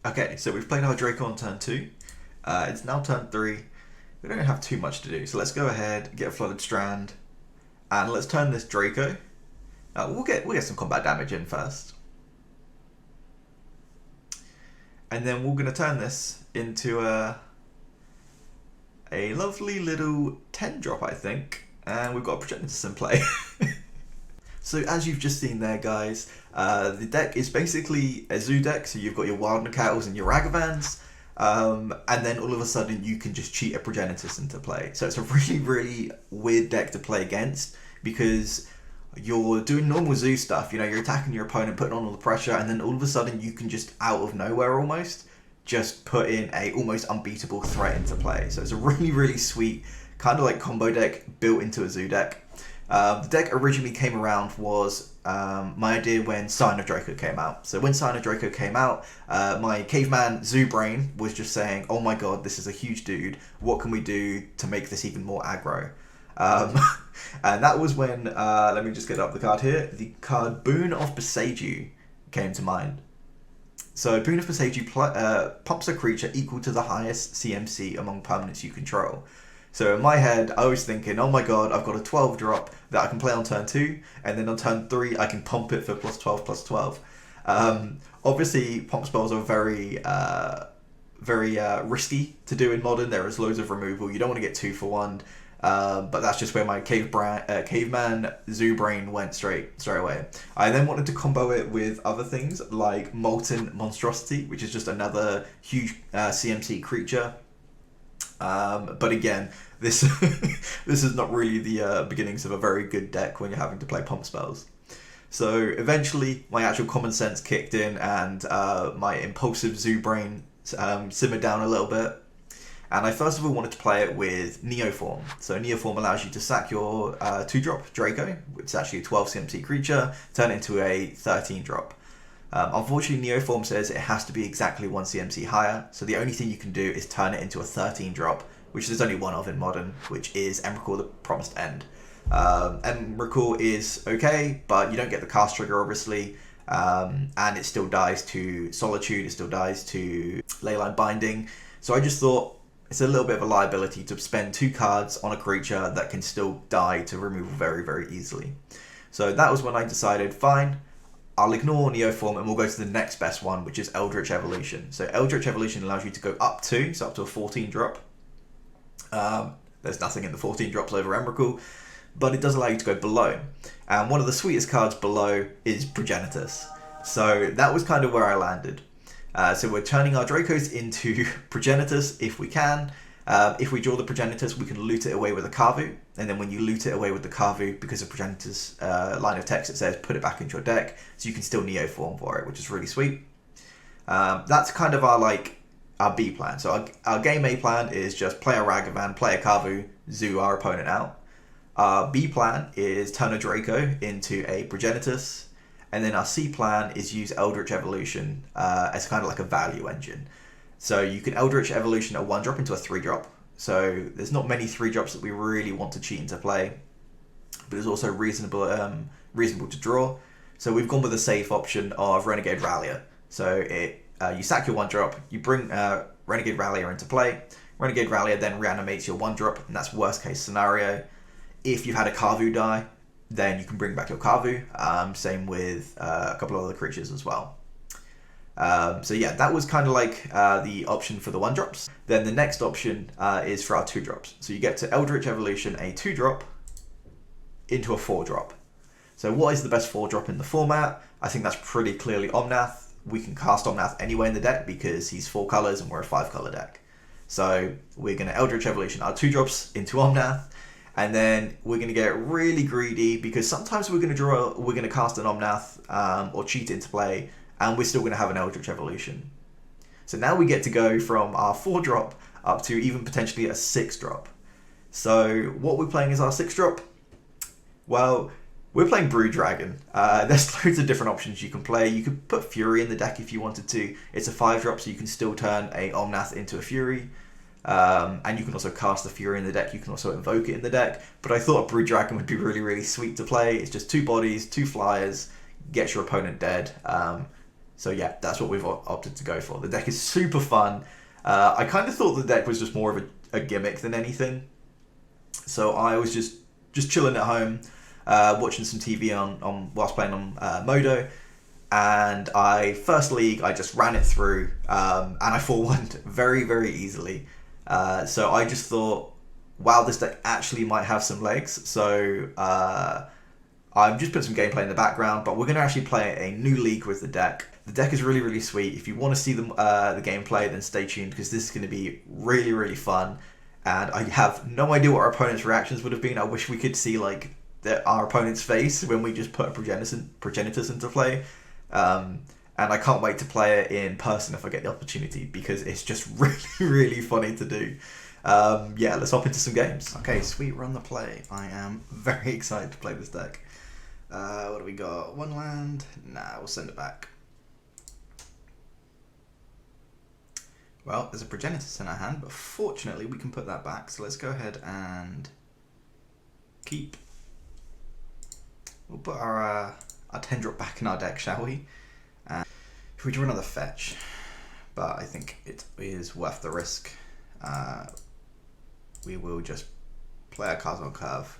Okay, so we've played our Draco on turn 2. It's now turn 3. We don't have too much to do, so let's go ahead, get a Flooded Strand, and let's turn this Draco. We'll get some combat damage in first. And then we're going to turn this into a lovely little 10-drop, I think. And we've got a Progenitus in play. So as you've just seen there, guys, the deck is basically a zoo deck. So you've got your Wild Nacatls and your Ragavans. And then all of a sudden you can just cheat a Progenitus into play. So it's a really, really weird deck to play against because you're doing normal zoo stuff. You know, you're attacking your opponent, putting on all the pressure, and then all of a sudden you can just out of nowhere almost just put in a almost unbeatable threat into play. So it's a really, really sweet kind of like combo deck built into a zoo deck. The deck originally came around was my idea when Sign of Draco came out. So when Sign of Draco came out, my caveman zoo brain was just saying, oh my god, this is a huge dude. What can we do to make this even more aggro? And that was when, let me just get up the card here, the card Boon of Beseiju came to mind. So Boon of Beseiju pumps a creature equal to the highest CMC among permanents you control. So in my head, I was thinking, oh my god, I've got a 12 drop that I can play on turn 2, and then on turn 3 I can pump it for +12/+12. Obviously, pump spells are very risky to do in Modern. There is loads of removal. You don't want to get 2 for 1, but that's just where my caveman zoo brain went straight away. I then wanted to combo it with other things like Molten Monstrosity, which is just another huge CMC creature. But again, this this is not really the beginnings of a very good deck when you're having to play pump spells. So eventually my actual common sense kicked in and my impulsive zoo brain simmered down a little bit. And I first of all wanted to play it with Neoform. So Neoform allows you to sack your 2-drop Draco, which is actually a 12 CMC creature, turn it into a 13-drop. Unfortunately, Neoform says it has to be exactly 1 CMC higher, so the only thing you can do is turn it into a 13-drop, which there's only one of in Modern, which is Emrakul the Promised End. Emrakul is okay, but you don't get the cast trigger, obviously, and it still dies to Solitude, it still dies to Leyline Binding, so I just thought it's a little bit of a liability to spend 2 cards on a creature that can still die to removal very, very easily. So that was when I decided, fine, I'll ignore Neoform and we'll go to the next best one, which is Eldritch Evolution. So Eldritch Evolution allows you to go up to a 14-drop. There's nothing in the 14 drops over Emrakul, but it does allow you to go below. And one of the sweetest cards below is Progenitus. So that was kind of where I landed. So we're turning our Dracos into Progenitus if we can. If we draw the Progenitus, we can loot it away with a Kavu, and then when you loot it away with the Kavu, because of Progenitus line of text, it says put it back into your deck, so you can still Neoform for it, which is really sweet. That's kind of our B plan. So our game A plan is just play a Ragavan, play a Kavu, zoo our opponent out. Our B plan is turn a Draco into a Progenitus, and then our C plan is use Eldritch Evolution as kind of like a value engine. So you can Eldritch Evolution a 1-drop into a 3-drop. So there's not many 3-drops that we really want to cheat into play, but it's also reasonable to draw. So we've gone with the safe option of Renegade Rallier. So you sack your 1-drop, you bring Renegade Rallier into play. Renegade Rallier then reanimates your 1-drop, and that's worst case scenario. If you had a Kavu die, then you can bring back your Kavu. Same with a couple of other creatures as well. So yeah, that was kind of like the option for the 1-drops. Then the next option is for our 2-drops. So you get to Eldritch Evolution a 2-drop into a 4-drop. So what is the best 4-drop in the format? I think that's pretty clearly Omnath. We can cast Omnath anywhere in the deck because he's 4 colors and we're a 5-color deck. So we're going to Eldritch Evolution our 2-drops into Omnath, and then we're going to get really greedy because sometimes we're going to cast an Omnath or cheat into play, and we're still going to have an Eldritch Evolution. So now we get to go from our 4-drop up to even potentially a 6-drop. So what we're playing is our 6-drop. Well, we're playing Brood Dragon. There's loads of different options you can play. You could put Fury in the deck if you wanted to. It's a 5-drop, so you can still turn a Omnath into a Fury. And you can also cast the Fury in the deck. You can also invoke it in the deck. But I thought Brood Dragon would be really, really sweet to play. It's just 2 bodies, 2 flyers, gets your opponent dead. So yeah, that's what we've opted to go for. The deck is super fun. I kind of thought the deck was just more of a gimmick than anything. So I was just chilling at home, watching some TV on whilst playing on Modo. And first league, I just ran it through, and I 4-1'd very, very easily. So I just thought, wow, this deck actually might have some legs. So I've just put some gameplay in the background, but we're going to actually play a new league with the deck. The deck is really, really sweet. If you want to see the gameplay, then stay tuned, because this is going to be really, really fun. And I have no idea what our opponent's reactions would have been. I wish we could see like our opponent's face when we just put a Progenitus into play. And I can't wait to play it in person if I get the opportunity, because it's just really, really funny to do. Yeah, let's hop into some games. Okay, sweet, we're on the play. I am very excited to play this deck. What do we got? One land? Nah, we'll send it back. Well, there's a Progenitus in our hand, but fortunately we can put that back. So let's go ahead and keep. We'll put our 10-drop back in our deck, shall we? If we draw another fetch, but I think it is worth the risk. We will just play our cards on curve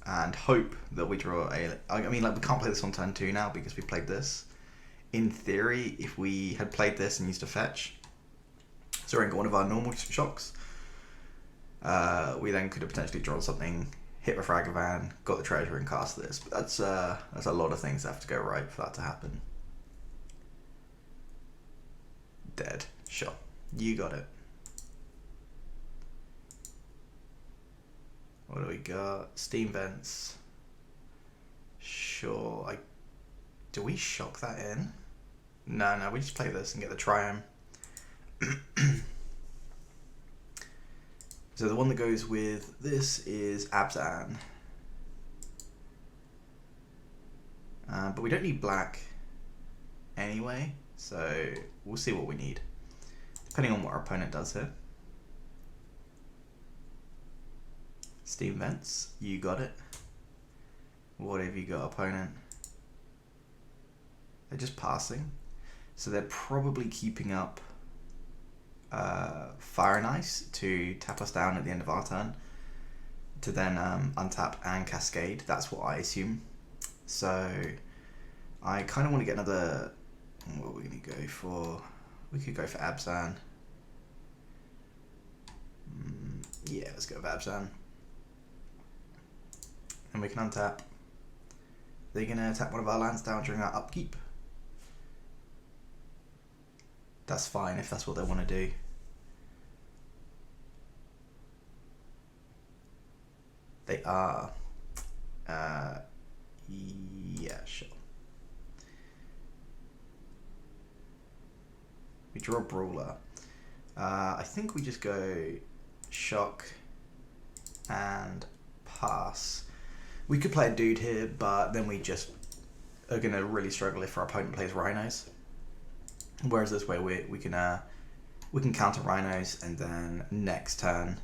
and hope that we draw a... I mean, like, we can't play this on turn 2 now because we played this. In theory, if we had played this and used a fetch, so we're in one of our normal shocks, we then could have potentially drawn something, hit with Ragavan, got the treasure, and cast this. But that's a lot of things that have to go right for that to happen. Dead. Sure. You got it. What do we got? Steam Vents. Sure. Do we shock that in? No, we just play this and get the Triumph. So the one that goes with this is Abzan. But we don't need black anyway, so we'll see what we need, depending on what our opponent does here. Steam Vents, you got it. What have you got, opponent? They're just passing, so they're probably keeping up Fire and Ice to tap us down at the end of our turn, to then untap and cascade. That's what I assume. So I kind of want to get another... What are we going to go for? We could go for Abzan. Yeah, let's go with Abzan. And we can untap. They're going to tap one of our lands down during our upkeep. That's fine if that's what they want to do. They are. Yeah, sure. We draw a Brawler. I think we just go shock and pass. We could play a dude here, but then we just are going to really struggle if our opponent plays Rhinos. Whereas this way we can counter Rhinos, and then next turn,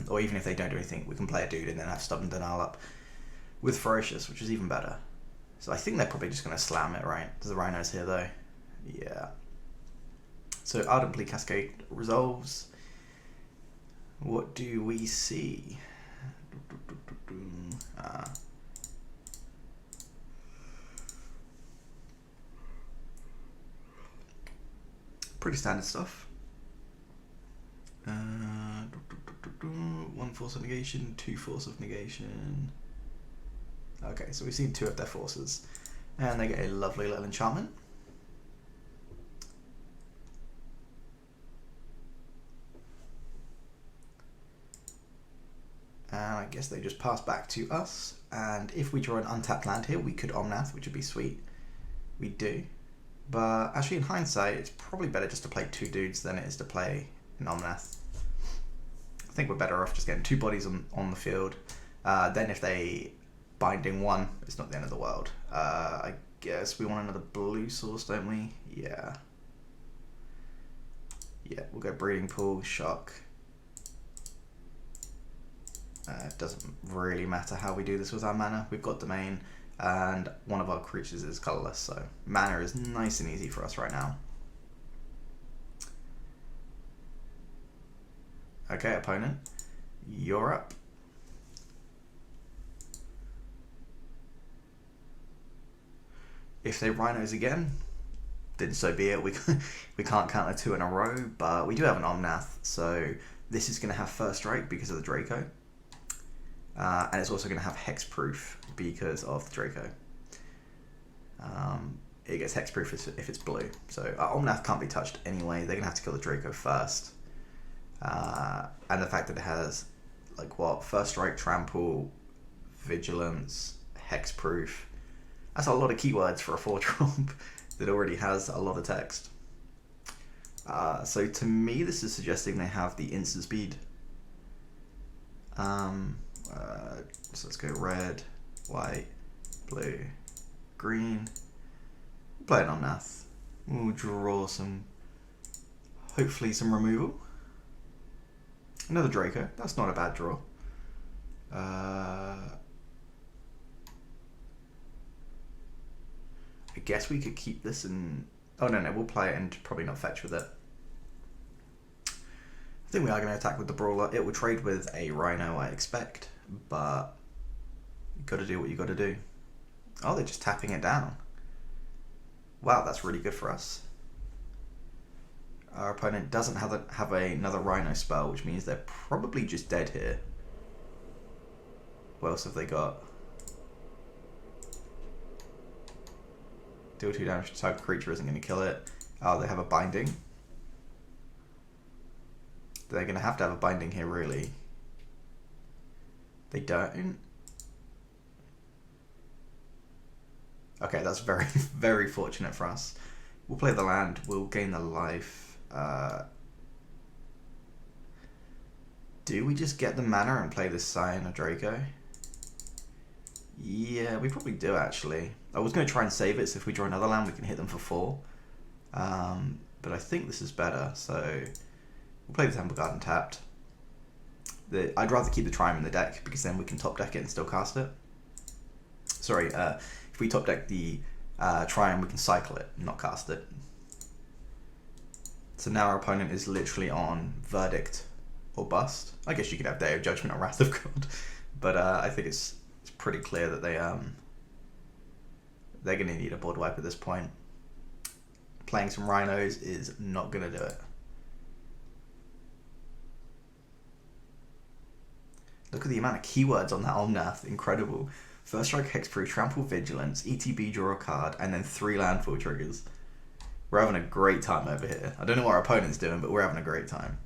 or even if they don't do anything, we can play a dude and then have Stubborn Denial up with Ferocious, which is even better. So I think they're probably just going to slam it, right? There's the Rhinos here though. Yeah. So Ardent Plea Cascade resolves. What do we see? Pretty standard stuff. 1 force of negation, 2 force of negation. Okay, so we've seen 2 of their forces. And they get a lovely little enchantment. And I guess they just pass back to us. And if we draw an untapped land here, we could Omnath, which would be sweet. We do. But actually, in hindsight, it's probably better just to play 2 dudes than it is to play an Omnath. I think we're better off just getting 2 bodies on the field. Then if they binding 1, it's not the end of the world. I guess we want another blue source, don't we? Yeah. Yeah, we'll go Breeding Pool, Shock. It doesn't really matter how we do this with our mana. We've got Domain. And one of our creatures is colorless, so mana is nice and easy for us right now. Okay, opponent, you're up. If they Rhinos again, then so be it. We can't counter 2 in a row, but we do have an Omnath, so this is going to have first strike because of the Draco. And it's also going to have hexproof because of the Draco. It gets hexproof if it's blue. So our Omnath can't be touched anyway. They're going to have to kill the Draco first. And the fact that it has, like, what? First strike, trample, vigilance, hexproof. That's a lot of keywords for a 4-drop that already has a lot of text. So to me, this is suggesting they have the instant speed. So let's go red, white, blue, green. Play it on Omnath. We'll draw some, hopefully some removal. Another Draco. That's not a bad draw. I guess we could keep this and... Oh, no, we'll play it and probably not fetch with it. I think we are going to attack with the Brawler. It will trade with a Rhino, I expect, but you got to do what you got to do. Oh, they're just tapping it down. Wow, that's really good for us. Our opponent doesn't have another Rhino spell, which means they're probably just dead here. What else have they got? Deal 2 damage to target creature isn't going to kill it. Oh, they have a binding. They're going to have a binding here, really. They don't. Okay, that's very, very fortunate for us. We'll play the land. We'll gain the life. Do we just get the mana and play this Scion or Draco? Yeah, we probably do, actually. I was going to try and save it, so if we draw another land, we can hit them for 4. But I think this is better, so we'll play the Temple Garden tapped. I'd rather keep the Triumph in the deck, because then we can top deck it and still cast it. Sorry, if we top deck the Triumph, we can cycle it, not cast it. So now our opponent is literally on Verdict or Bust. I guess you could have Day of Judgment or Wrath of God, but I think it's pretty clear that they're going to need a board wipe at this point. Playing some Rhinos is not going to do it. Look at the amount of keywords on that Omnath. Incredible. First strike, hexproof, trample, vigilance, ETB, draw a card, and then 3 landfall triggers. We're having a great time over here. I don't know what our opponent's doing, but we're having a great time.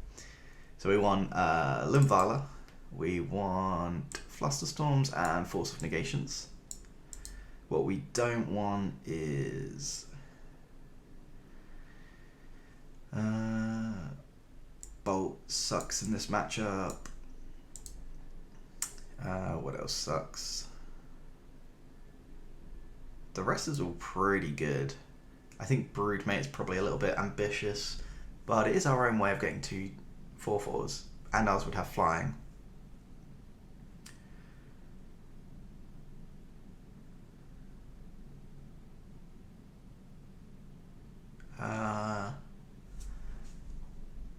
So we want Linvala, we want Flusterstorms and Force of Negations. What we don't want is Bolt sucks in this matchup. What else sucks? The rest is all pretty good. I think Broodmate is probably a little bit ambitious, but it is our own way of getting 2 4/4s, and ours would have flying.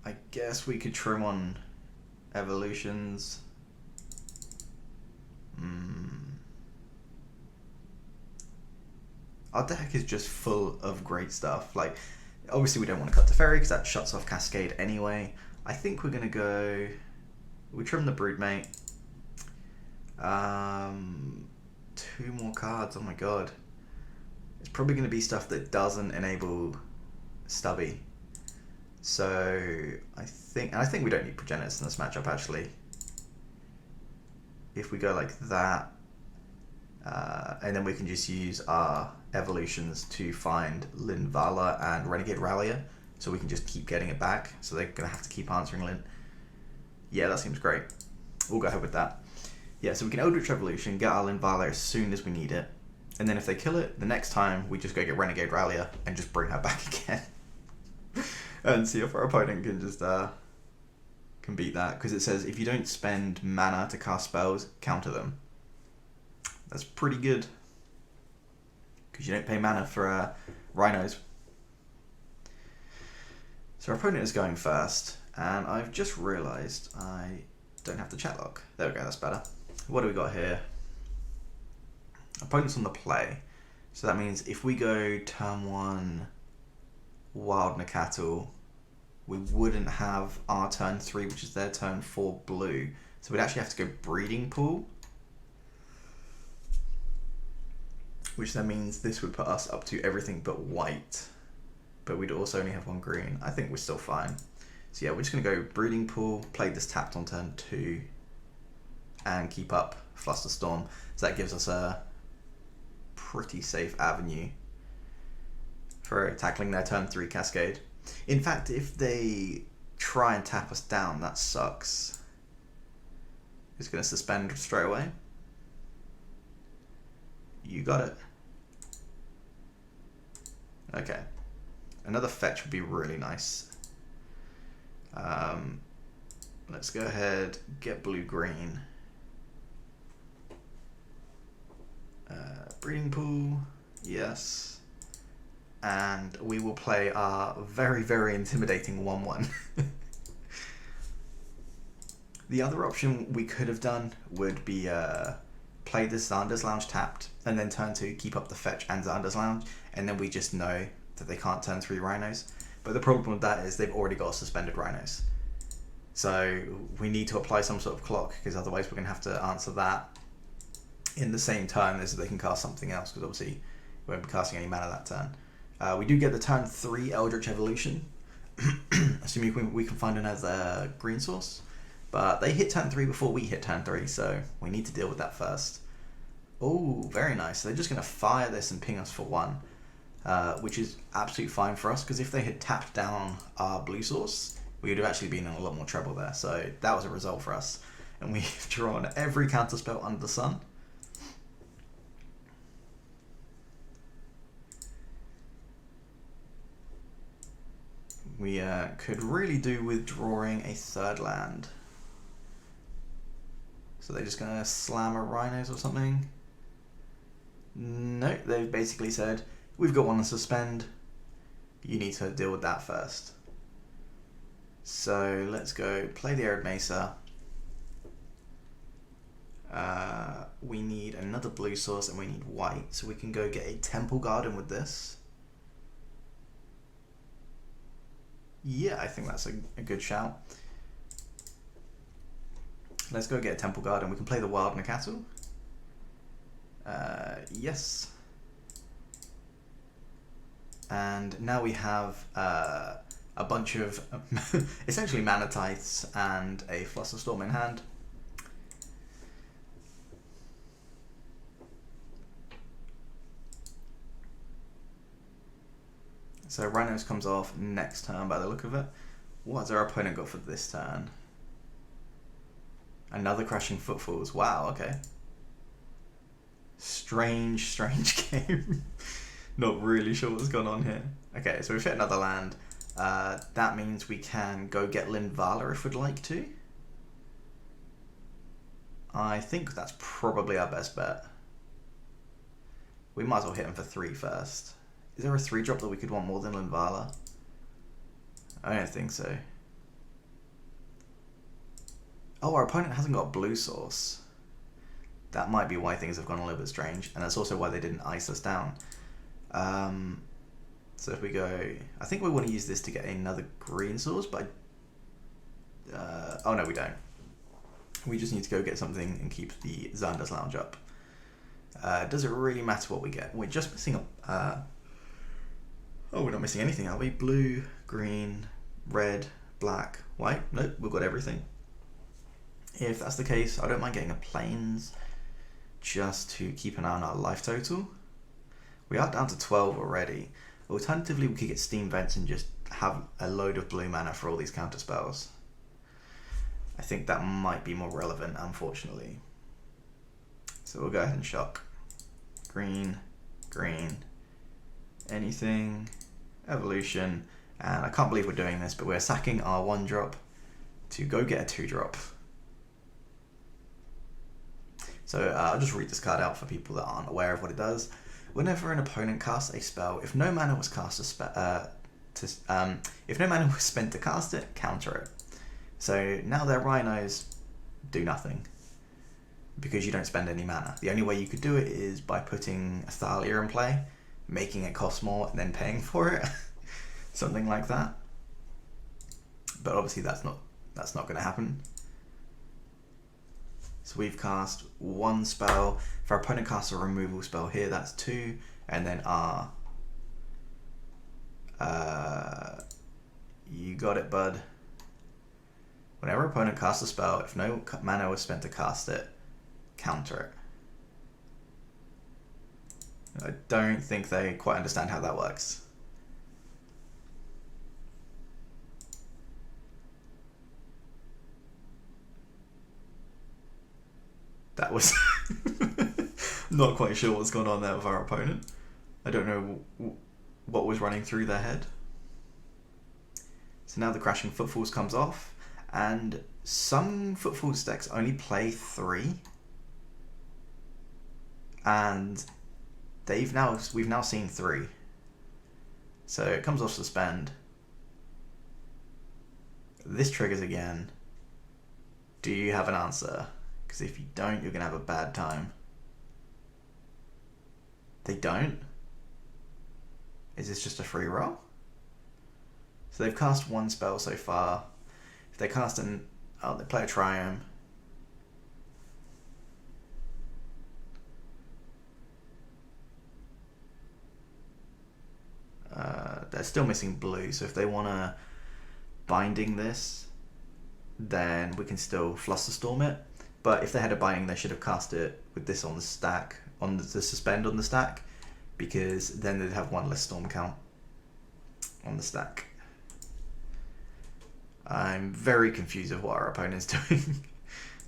I guess we could trim on evolutions. Our deck is just full of great stuff. Like, obviously we don't want to cut to Fairy because that shuts off Cascade anyway. I think we're going to go... We trim the Broodmate. 2 more cards, oh my god. It's probably going to be stuff that doesn't enable Stubby. So, I think we don't need Progenitus in this matchup, actually. If we go like that, and then we can just use our evolutions to find Linvala and Renegade Rallier, so we can just keep getting it back, so they're going to have to keep answering Lin. Yeah, that seems great. We'll go ahead with that. Yeah, so we can Eldritch Evolution, get our Linvala as soon as we need it, and then if they kill it, the next time we just go get Renegade Rallier and just bring her back again. And see if our opponent can just can beat that, because it says if you don't spend mana to cast spells, counter them. That's pretty good. because you don't pay mana for Rhinos. So our opponent is going first, and I've just realised I don't have the chat lock. There we go, that's better. What do we got here? Opponent's on the play. So that means if we go turn 1 Wild Nacatl, we wouldn't have our turn 3, which is their turn 4 blue. So we'd actually have to go Breeding Pool, which then means this would put us up to everything but white. But we'd also only have 1 green. I think we're still fine. So yeah, we're just going to go Breeding Pool, play this tapped on turn 2, and keep up Flusterstorm. So that gives us a pretty safe avenue for tackling their turn 3 Cascade. In fact, if they try and tap us down, that sucks. It's going to suspend straight away. You got it. Okay. Another fetch would be really nice. Let's go ahead, get blue-green. Breeding Pool, yes. And we will play our very, very intimidating 1/1. The other option we could have done would be play the Xander's Lounge tapped, and then turn 2, keep up the fetch and Xander's Lounge, and then we just know that they can't turn 3 Rhinos. But the problem with that is they've already got suspended Rhinos. So we need to apply some sort of clock, because otherwise we're going to have to answer that in the same turn as they can cast something else, because obviously we won't be casting any mana that turn. We do get the turn 3 Eldritch Evolution, assuming we can find another green source. But they hit turn 3 before we hit turn 3, so we need to deal with that first. Oh, very nice. So they're just going to fire this and ping us for 1, which is absolutely fine for us, because if they had tapped down our blue source, we would have actually been in a lot more trouble there. So that was a result for us. And we've drawn every counterspell under the sun. We could really do with drawing a 3rd land. So they're just going to slam a Rhinos or something? No, they've basically said, we've got 1 to suspend, you need to deal with that first. So let's go play the Arid Mesa. We need another blue source and we need white, so we can go get a Temple Garden with this. Yeah, I think that's a good shout. Let's go get a Temple Garden. We can play the Wild Nacatl. Yes. And now we have a bunch of essentially Mana Tithes and a Flusterstorm in hand. So Rhinos comes off next turn by the look of it. What's our opponent got for this turn? Another Crashing Footfalls. Wow, okay. Strange game. Not really sure what's going on here. Okay, so we've hit another land. That means we can go get Linvala if we'd like to. I think that's probably our best bet. We might as well hit him for 3 first. Is there a 3-drop that we could want more than Linvala? I don't think so. Oh, our opponent hasn't got a blue source. That might be why things have gone a little bit strange, and that's also why they didn't ice us down. So if we go... I think we want to use this to get another green source, but... oh no, we don't. We just need to go get something and keep the Xander's Lounge up. Does it really matter what we get? We're just missing a... oh, we're not missing anything, are we? Blue, green, red, black, white? Nope, we've got everything. If that's the case, I don't mind getting a plains just to keep an eye on our life total. We are down to 12 already. Alternatively, we could get Steam Vents and just have a load of blue mana for all these counter spells. I think that might be more relevant, unfortunately. So we'll go ahead and shock. Green, green, anything, evolution, and I can't believe we're doing this, but we're sacking our 1-drop to go get a 2-drop. So I'll just read this card out for people that aren't aware of what it does. whenever an opponent casts a spell, if no mana was cast if no mana was spent to cast it, counter it. So now their Rhinos do nothing because you don't spend any mana. The only way you could do it is by putting a Thalia in play, making it cost more, and then paying for it, something like that. But obviously that's not going to happen. So we've cast one spell. If our opponent casts a removal spell here, that's 2, and then our you got it, bud. Whenever opponent casts a spell, if no mana was spent to cast it, counter it. I don't think they quite understand how that works. That was not quite sure what's going on there with our opponent. I don't know what was running through their head. So now the Crashing Footfalls comes off, and some Footfalls decks only play 3, and we've now seen 3. So it comes off Suspend. This triggers again. Do you have an answer? Because if you don't, you're going to have a bad time. They don't? Is this just a free roll? So they've cast one spell so far. If they cast they play a Triome. They're still missing blue, so if they want to Binding this, then we can still Flusterstorm it. But if they had a Binding, they should have cast it with this on the stack, on the Suspend on the stack, because then they'd have one less Storm count on the stack. I'm very confused of what our opponent's doing.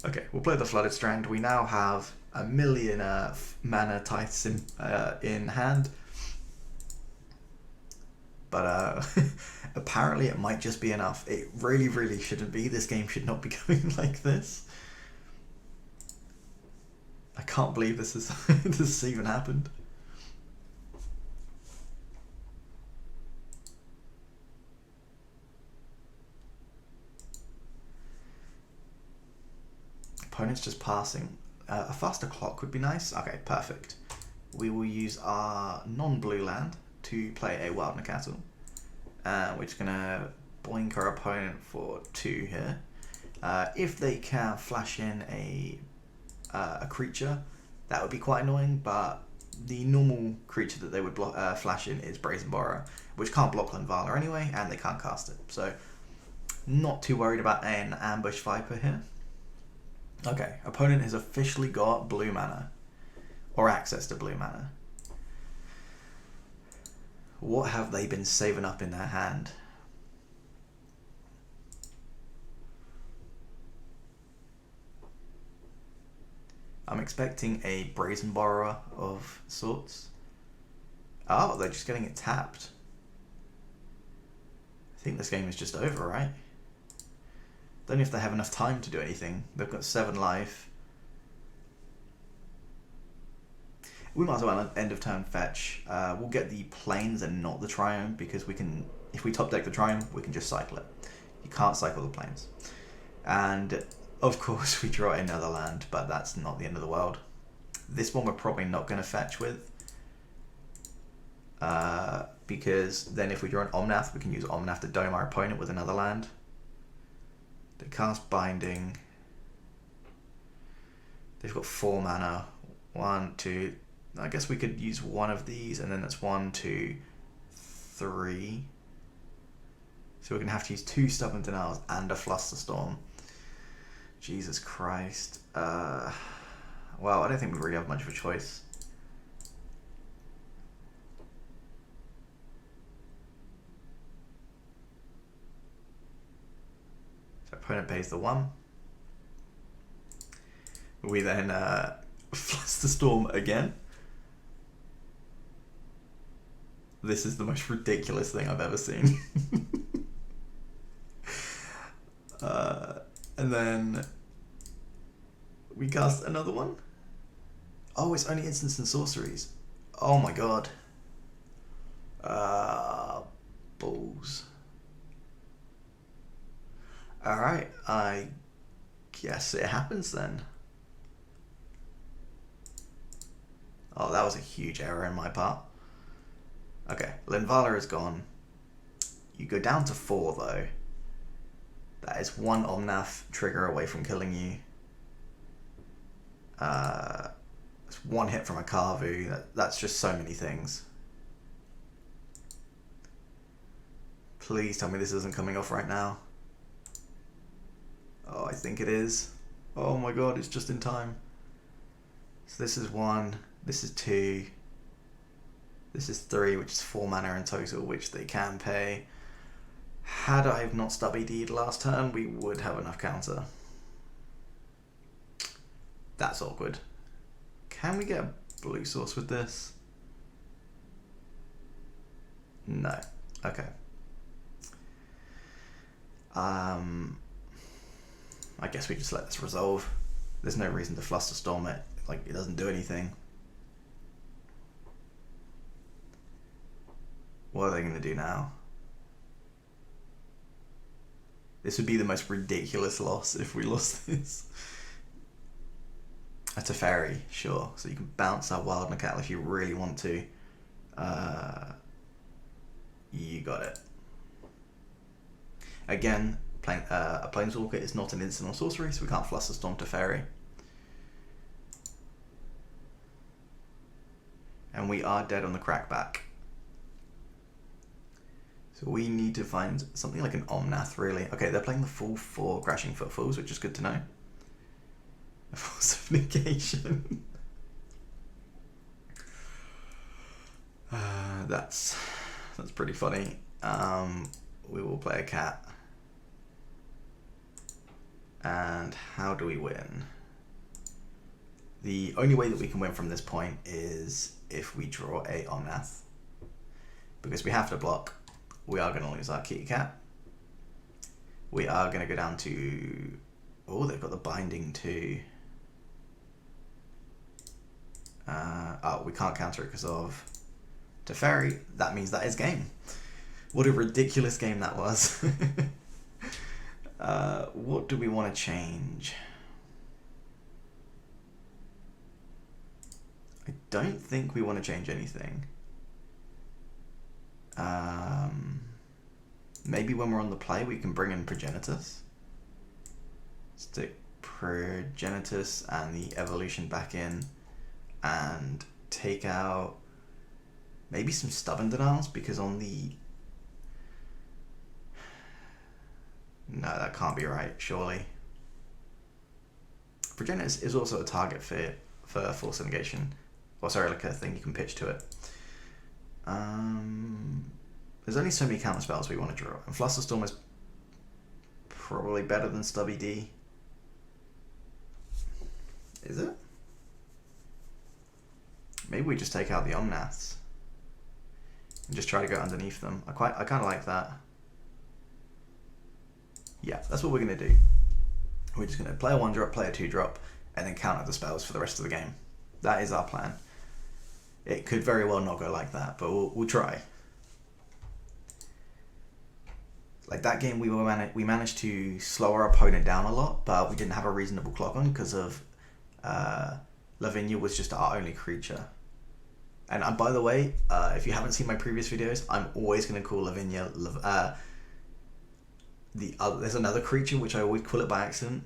Okay, we'll play the Flooded Strand. We now have a million mana tithes in hand. But apparently it might just be enough. It really, really shouldn't be. This game should not be going like this. I can't believe this has even happened. Opponent's just passing. A faster clock would be nice. Okay, perfect. We will use our non-blue land to play a Wild Nacatl. We're just going to boink our opponent for 2 here. If they can flash in a creature, that would be quite annoying, but the normal creature that they would flash in is Brazen Borrower, which can't block Linvala anyway, and they can't cast it. So, not too worried about an Ambush Viper here. Okay, opponent has officially got blue mana, or access to blue mana. What have they been saving up in their hand? I'm expecting a Brazen Borrower of sorts. Oh, they're just getting it tapped. I think this game is just over, right? Don't know if they have enough time to do anything. They've got 7 life. We might as well end of turn fetch. We'll get the planes and not the Triome, because we can, if we top deck the Triome, we can just cycle it. You can't cycle the planes. And of course we draw another land, but that's not the end of the world. This one we're probably not going to fetch with. Because then if we draw an Omnath, we can use Omnath to dome our opponent with another land. They cast Binding. They've got 4 mana. 1, 2. I guess we could use one of these, and then that's 1, 2, 3. So we're going to have to use 2 Stubborn Denials and a Flusterstorm. Jesus Christ. Well, I don't think we really have much of a choice. So opponent pays the 1. We then Flusterstorm again. This is the most ridiculous thing I've ever seen. And then we cast another one. Oh, it's only instants and sorceries. Oh my god. Balls. Alright, I guess it happens then. Oh, that was a huge error in my part. Okay, Linvala is gone. You go down to 4 though. That is 1 Omnath trigger away from killing you. It's 1 hit from a Karvu. That's just so many things. Please tell me this isn't coming off right now. Oh, I think it is. Oh my god, it's just in time. So this is 1, this is 2, this is 3, which is 4 mana in total, which they can pay. Had I have not stubby D'd last turn, we would have enough counter. That's awkward. Can we get a blue source with this? No. Okay. I guess we just let this resolve. There's no reason to Flusterstorm it. Like, it doesn't do anything. What are they going to do now? This would be the most ridiculous loss if we lost this. A Teferi, sure. So you can bounce our Wild Nacatl if you really want to. You got it. Again, a Planeswalker is not an instant or sorcery, so we can't Flusterstorm Teferi. And we are dead on the crackback. So we need to find something like an Omnath, really. Okay, they're playing the full 4 Crashing Footfalls, which is good to know. A Force of Negation. That's pretty funny. We will play a cat. And how do we win? The only way that we can win from this point is if we draw a Omnath. Because we have to block. We are going to lose our kitty cat. We are going to go down to... Oh, they've got the binding too. Oh, we can't counter it because of Teferi. That means that is game. What a ridiculous game that was. What do we want to change? I don't think we want to change anything. Maybe when we're on the play we can bring in Progenitus. Stick Progenitus and the evolution back in and take out maybe some Stubborn Denials, because on the... No, that can't be right, surely. Progenitus is also a target for Force of Negation. Or sorry, like a thing you can pitch to it. There's only so many counter spells we want to draw, and Flusterstorm is probably better than Stubby D. Is it? Maybe we just take out the Omnaths and just try to go underneath them. I kind of like that. Yeah, that's what we're gonna do. We're just gonna play a 1-drop, play a 2-drop, and then counter the spells for the rest of the game. That is our plan. It could very well not go like that, but we'll try. Like that game, we managed to slow our opponent down a lot, but we didn't have a reasonable clock on because of Lavinia was just our only creature. And by the way, if you haven't seen my previous videos, I'm always going to call Lavinia there's another creature which I always call it by accident,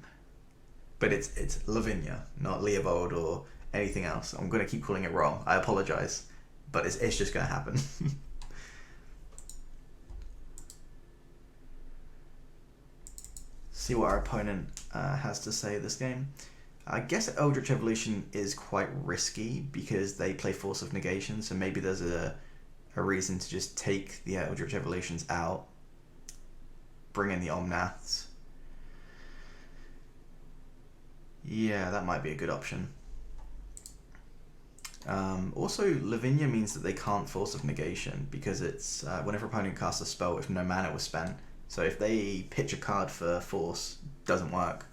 but it's Lavinia, not Leovold or anything else. I'm going to keep calling it wrong. I apologize, but it's just going to happen. See what our opponent has to say this game. I guess Eldritch Evolution is quite risky because they play Force of Negation, so maybe there's a reason to just take the Eldritch Evolutions out, bring in the Omnaths. Yeah, that might be a good option. Also, Lavinia means that they can't Force of Negation because it's whenever opponent casts a spell if no mana was spent. So if they pitch a card for Force, doesn't work.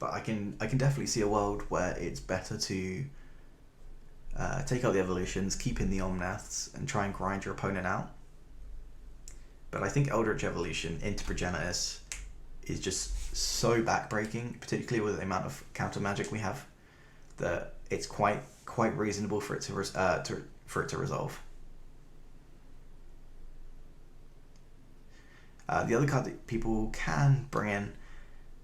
But I can definitely see a world where it's better to take out the evolutions, keep in the Omnaths, and try and grind your opponent out. But I think Eldritch Evolution into Progenitus is just so backbreaking, particularly with the amount of counter magic we have, that it's quite reasonable for it to resolve. The other card that people can bring in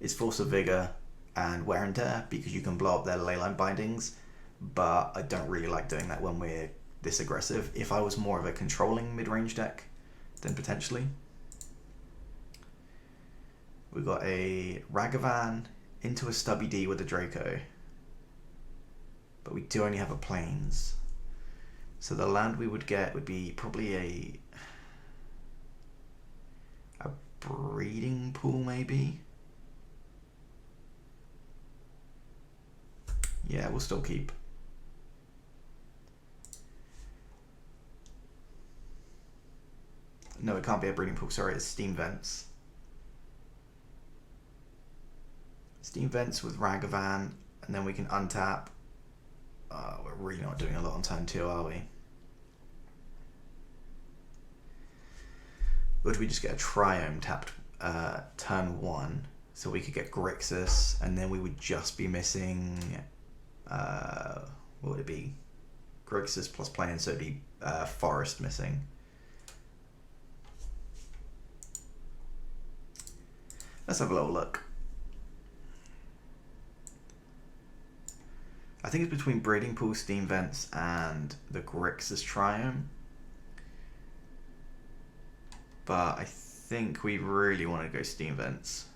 is Force of Vigor and Wear and Tear, because you can blow up their Leyline bindings, but I don't really like doing that when we're this aggressive. If I was more of a controlling mid-range deck, then potentially. We've got a Ragavan into a Stubby D with a Draco, but we do only have a Plains. So the land we would get would be probably a Breeding Pool, maybe. Yeah, we'll still keep. No, it can't be a Breeding Pool, sorry, it's Steam Vents. Steam Vents with Ragavan, and then we can untap. We're really not doing a lot on turn 2, are we? Or do we just get a Triome tapped turn 1, so we could get Grixis, and then we would just be missing, what would it be? Grixis plus Plains, so it'd be Forest missing. Let's have a little look. I think it's between Breeding Pool, Steam Vents, and the Grixis Triome. But I think we really want to go Steam Vents.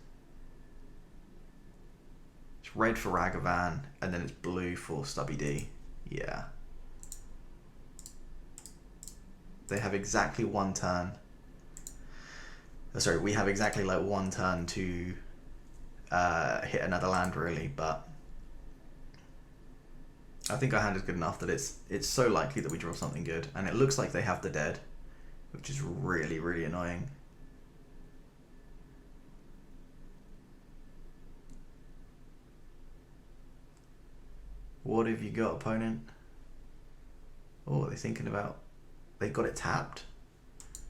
It's red for Ragavan, and then it's blue for Stubby D. Yeah. They have exactly one turn. Oh, sorry, we have exactly like one turn to hit another land, really, but I think our hand is good enough that it's so likely that we draw something good, and it looks like they have the dead, which is really, really annoying. What have you got, opponent? Oh, what are they thinking about? They got it tapped.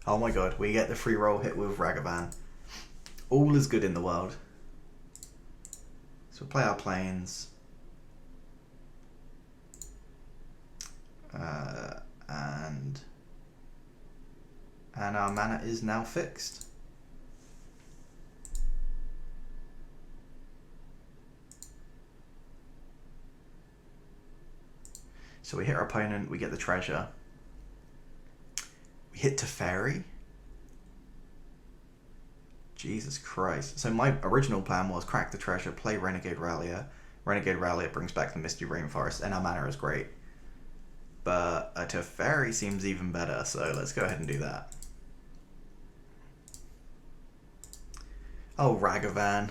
Oh my god, we get the free roll hit with Ragavan. All is good in the world. So we'll play our Plains. And our mana is now fixed. So we hit our opponent, we get the treasure. We hit Teferi. Jesus Christ. So my original plan was crack the treasure, play Renegade Rallier. Renegade Rallier brings back the Misty Rainforest, and our mana is great. But a Teferi seems even better, so let's go ahead and do that. Oh, Ragavan.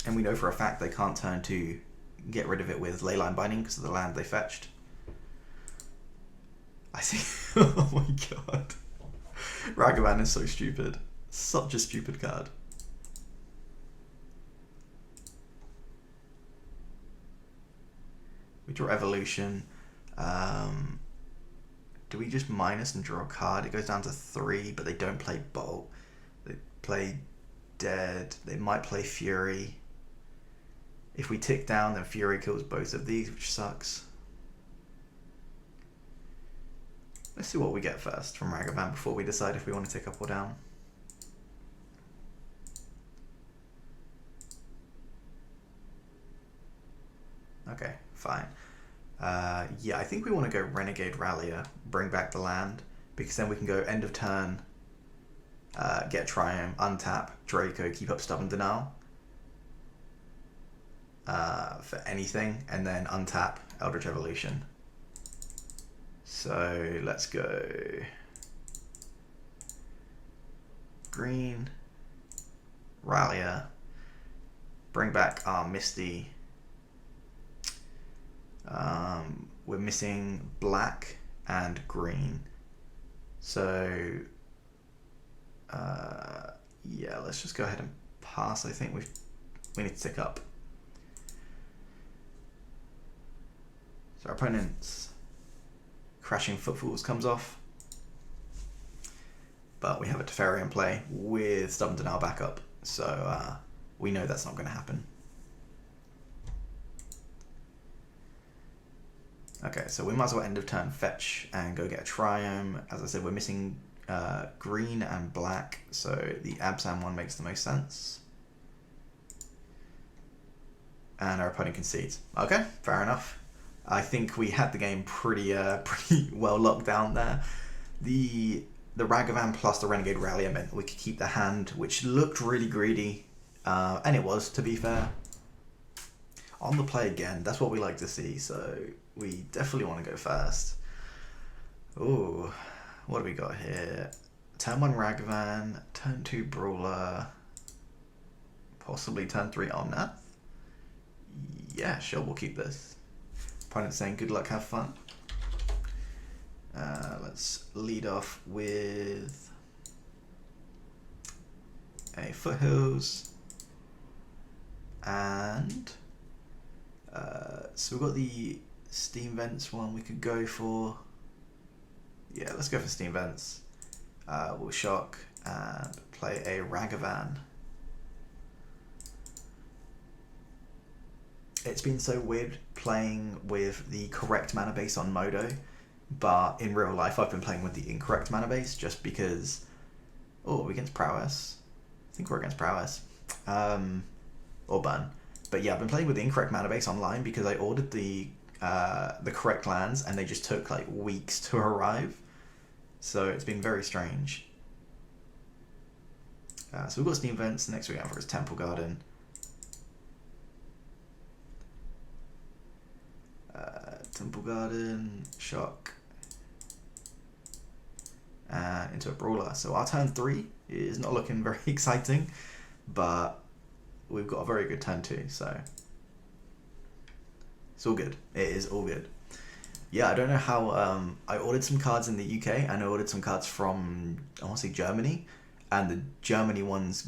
And we know for a fact they can't turn to get rid of it with Leyline Binding because of the land they fetched. I think, oh my god. Ragavan is so stupid. Such a stupid card. We draw Evolution. Do we just minus and draw a card? It goes down to 3, but they don't play Bolt. They play Dead. They might play Fury. If we tick down, then Fury kills both of these, which sucks. Let's see what we get first from Ragavan before we decide if we want to tick up or down. Okay, fine. Yeah, I think we want to go Renegade Rallier, bring back the land, because then we can go end of turn, get Triumph, untap, Draco, keep up Stubborn Denial for anything, and then untap Eldritch Evolution. So let's go green, Rallier, bring back our Misty. We're missing black and green, so Yeah, let's just go ahead and pass. I think we need to tick up. So our opponent's Crashing Footfalls comes off. But we have a Teferi in play with Stubborn Denial backup. So we know that's not going to happen. Okay, so we might as well end of turn fetch and go get a Triome. As I said, we're missing green and black, so the Abzan one makes the most sense. And our opponent concedes. Okay, fair enough. I think we had the game pretty well locked down there. The Ragavan plus the Renegade Rallier meant we could keep the hand, which looked really greedy, and it was, to be fair. On the play again, that's what we like to see, so we definitely want to go first. Ooh, what do we got here? Turn 1 Ragavan, turn 2 Brawler, possibly turn 3 Omnath. Yeah, sure, we'll keep this. Opponent saying good luck, have fun. Let's lead off with a Foothills, and so we've got the Steam Vents one we could go for. Yeah, let's go for Steam Vents. We'll shock and play a Ragavan. It's been so weird playing with the correct mana base on Modo, but in real life I've been playing with the incorrect mana base just because... Oh, are we against Prowess? I think we're against Prowess. Or Burn. But yeah, I've been playing with the incorrect mana base online because I ordered the correct lands and they just took like weeks to arrive. So it's been very strange. So we've got Steam Vents. The next we're going for is Temple Garden. Temple Garden, shock, and into a Brawler. So our turn 3 is not looking very exciting, but we've got a very good turn 2, so it's all good. It is all good. Yeah, I don't know how, I ordered some cards in the UK and I ordered some cards from, I want to say Germany, and the German ones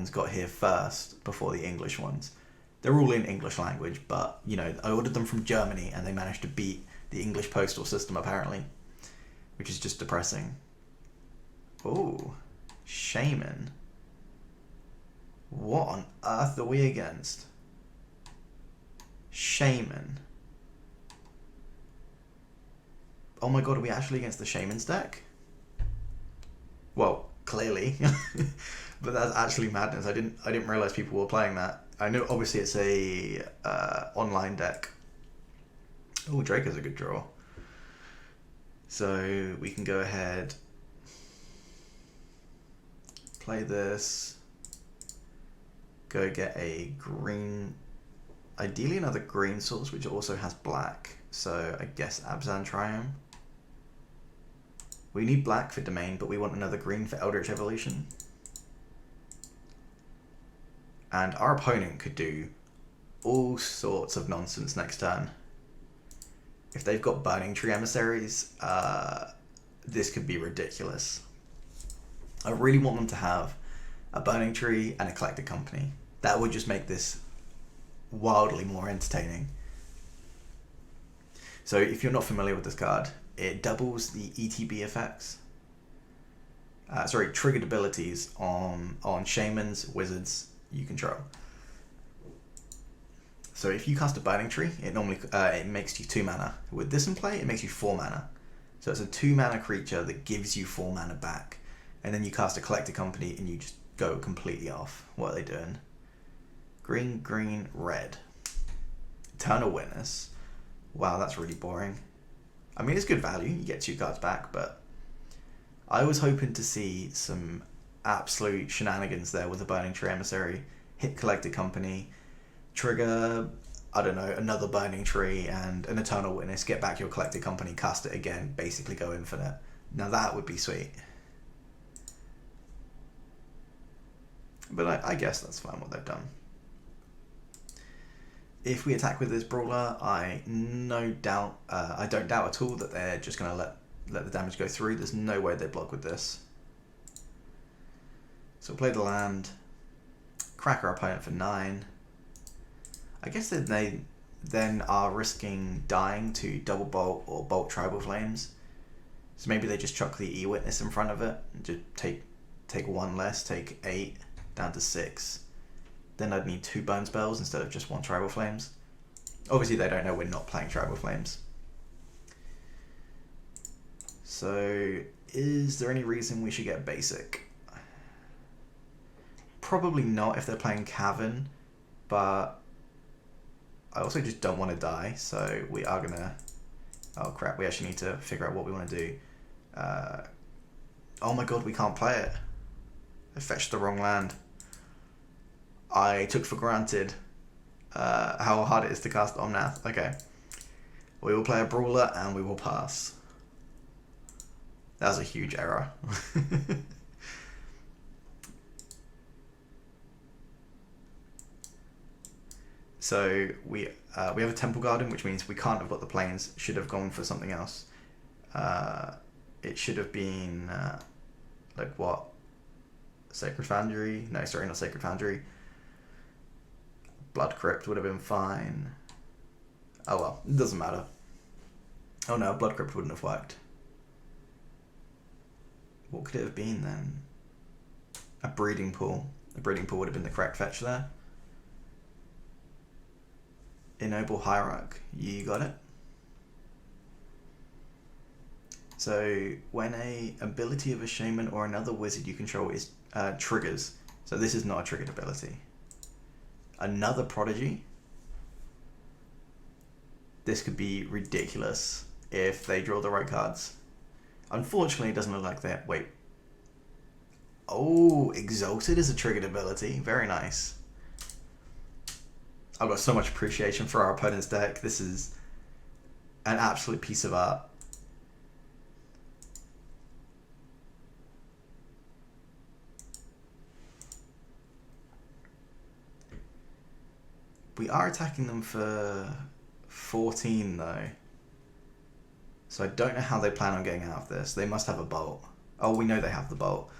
got here first before the English ones. They're all in English language, but, you know, I ordered them from Germany and they managed to beat the English postal system, apparently, which is just depressing. Oh, Shaman. What on earth are we against? Shaman. Oh my god, are we actually against the Shaman's deck? Well, clearly. But that's actually madness. I didn't realize people were playing that. I know obviously it's a online deck. Oh, Drake is a good draw. So we can go ahead, play this, go get a green, ideally another green source which also has black. So I guess Abzan Triome. We need black for Domain, but we want another green for Eldritch Evolution. And our opponent could do all sorts of nonsense next turn. If they've got Burning Tree Emissaries, this could be ridiculous. I really want them to have a Burning Tree and a Collected Company. That would just make this wildly more entertaining. So if you're not familiar with this card, it doubles the ETB effects. Triggered abilities on Shamans, Wizards you control. So if you cast a Burning Tree, it normally it makes you 2 mana. With this in play, it makes you 4 mana. So it's a 2 mana creature that gives you 4 mana back. And then you cast a Collected Company and you just go completely off. What are they doing? Green, green, red. Eternal Witness. Wow, that's really boring. I mean, it's good value. You get 2 cards back, but I was hoping to see some absolute shenanigans there with a Burning Tree Emissary, hit Collected Company, trigger, I don't know, another Burning Tree and an Eternal Witness, get back your Collected Company, cast it again, basically go infinite. Now that would be sweet. But I guess that's fine what they've done. If we attack with this Brawler, I don't doubt at all that they're just going to let the damage go through. There's no way they block with this. So we'll play the land, crack our opponent for 9. I guess that they then are risking dying to double bolt or bolt tribal flames. So maybe they just chuck the E-Witness in front of it and just take 1 less, take 8 down to 6. Then I'd need 2 bone spells instead of just 1 tribal flames. Obviously they don't know we're not playing tribal flames. So is there any reason we should get basic? Probably not if they're playing Cavern, but I also just don't want to die, so we are gonna... Oh crap, we actually need to figure out what we want to do. Oh my god, we can't play it. I fetched the wrong land. I took for granted how hard it is to cast Omnath. Okay. We will play a Brawler and we will pass. That was a huge error. So we have a Temple Garden, which means we can't have got the planes. Should have gone for something else. It should have been like what? Sacred Foundry? No, sorry, not Sacred Foundry. Blood Crypt would have been fine. Oh well, it doesn't matter. Oh no, Blood Crypt wouldn't have worked. What could it have been then? A Breeding Pool. A Breeding Pool would have been the correct fetch there. Ennoble Hierarch. You got it. So when a ability of a shaman or another wizard you control is triggers. So this is not a triggered ability. Another prodigy. This could be ridiculous if they draw the right cards. Unfortunately, it doesn't look like that. Wait. Oh, Exalted is a triggered ability. Very nice. I've got so much appreciation for our opponent's deck. This is an absolute piece of art. We are attacking them for 14 though. So I don't know how they plan on getting out of this. They must have a bolt. Oh, we know they have the bolt.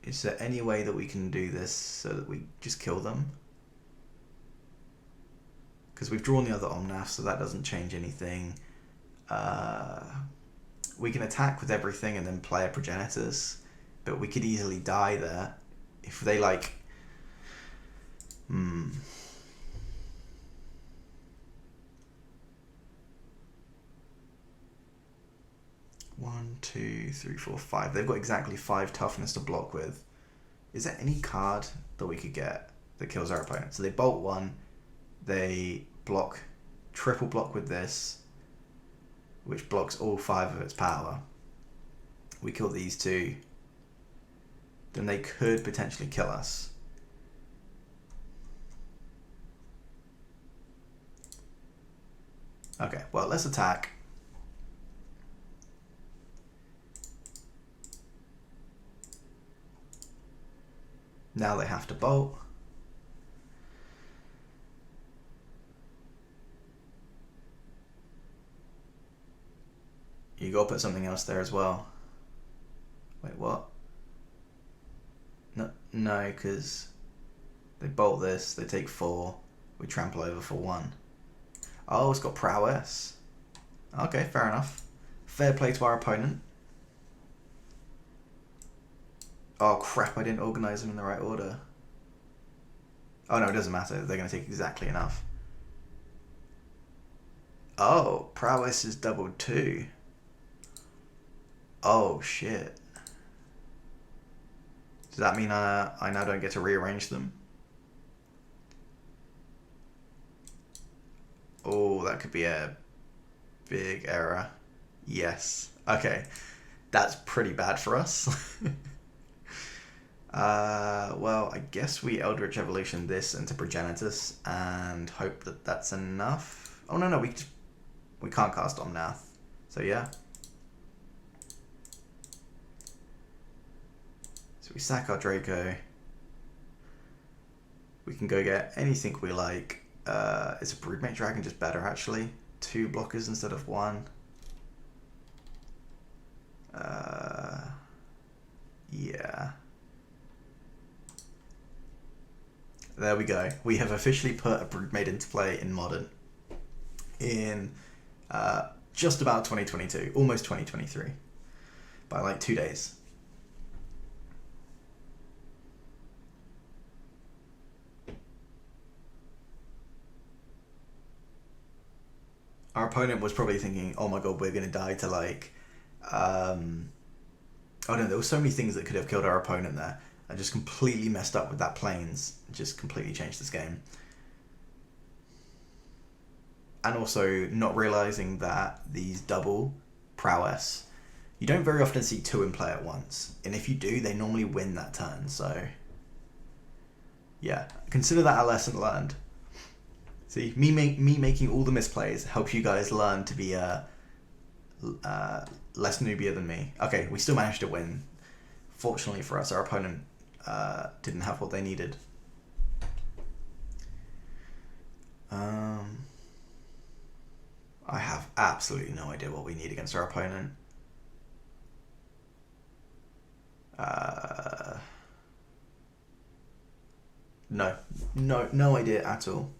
Is there any way that we can do this so that we just kill them? Because we've drawn the other Omnath, so that doesn't change anything. We can attack with everything and then play a Progenitus, but we could easily die there if they like... 1, 2, 3, 4, 5. They've got exactly 5 toughness to block with. Is there any card that we could get that kills our opponent? So they bolt 1, they block, triple block with this, which blocks all 5 of its power. We kill these 2. Then they could potentially kill us. Okay, well, let's attack. Now they have to bolt. You gotta put something else there as well. Wait, what? No, because they bolt this, they take 4, we trample over for 1. Oh, it's got prowess. Okay, fair enough. Fair play to our opponent. Oh crap, I didn't organise them in the right order. Oh no, it doesn't matter, they're going to take exactly enough. Oh, prowess is doubled 2. Oh shit. Does that mean I now don't get to rearrange them? Oh, that could be a big error. Yes. Okay. That's pretty bad for us. Well, I guess we Eldritch Evolution this into Progenitus and hope that that's enough. Oh, no, we can't cast Omnath. So, yeah. So we sack our Draco. We can go get anything we like. Is a Broodmate Dragon just better, actually? 2 blockers instead of 1. Yeah. There we go. We have officially put a Broodmate into play in Modern. In just about 2022. Almost 2023. By like 2 days. Our opponent was probably thinking, oh my god, we're going to die to like... oh no, there were so many things that could have killed our opponent there. I just completely messed up with that planes. Just completely changed this game. And also not realising that these double prowess, you don't very often see 2 in play at once. And if you do, they normally win that turn, so... yeah, consider that a lesson learned. See, me making all the misplays helps you guys learn to be less noobier than me. Okay, we still managed to win. Fortunately for us, our opponent didn't have what they needed. I have absolutely no idea what we need against our opponent. No idea at all.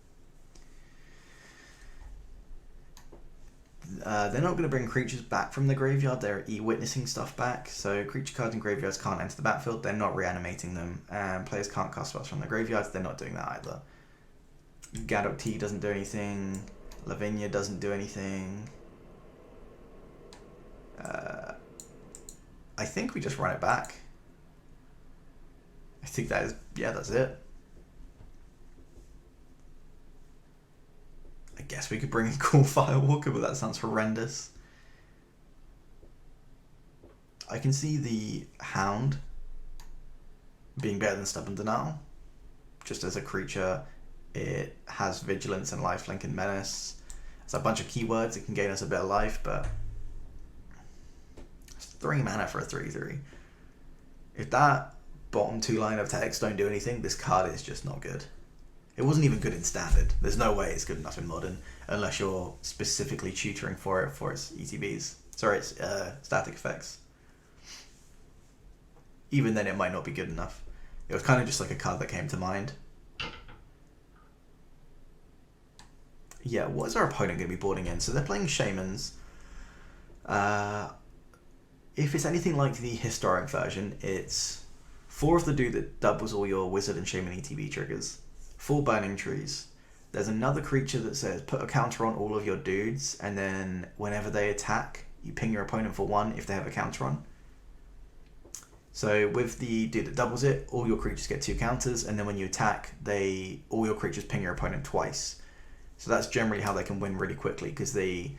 They're not going to bring creatures back from the graveyard, they're e-witnessing stuff back, so creature cards in graveyards can't enter the battlefield, they're not reanimating them, and players can't cast spells from the graveyards, they're not doing that either. Gadok T doesn't do anything, Lavinia doesn't do anything. I think we just run it back. I think that is, yeah, that's it. I guess we could bring in Cool Firewalker, but that sounds horrendous. I can see the Hound being better than Stubborn Denial. Just as a creature, it has Vigilance and Lifelink and Menace. It's a bunch of keywords, it can gain us a bit of life, but... it's 3 mana for a 3/3. If that bottom 2 line of text don't do anything, this card is just not good. It wasn't even good in Standard. There's no way it's good enough in Modern, unless you're specifically tutoring for it for its ETBs. Sorry, its static effects. Even then, it might not be good enough. It was kind of just like a card that came to mind. Yeah, what is our opponent going to be boarding in? So they're playing Shamans. If it's anything like the historic version, it's 4 of the dude that doubles all your Wizard and Shaman ETB triggers. 4 Burning Trees. There's another creature that says put a counter on all of your dudes, and then whenever they attack, you ping your opponent for 1 if they have a counter on. So with the dude that doubles it, all your creatures get 2 counters, and then when you attack, all your creatures ping your opponent twice. So that's generally how they can win really quickly, because they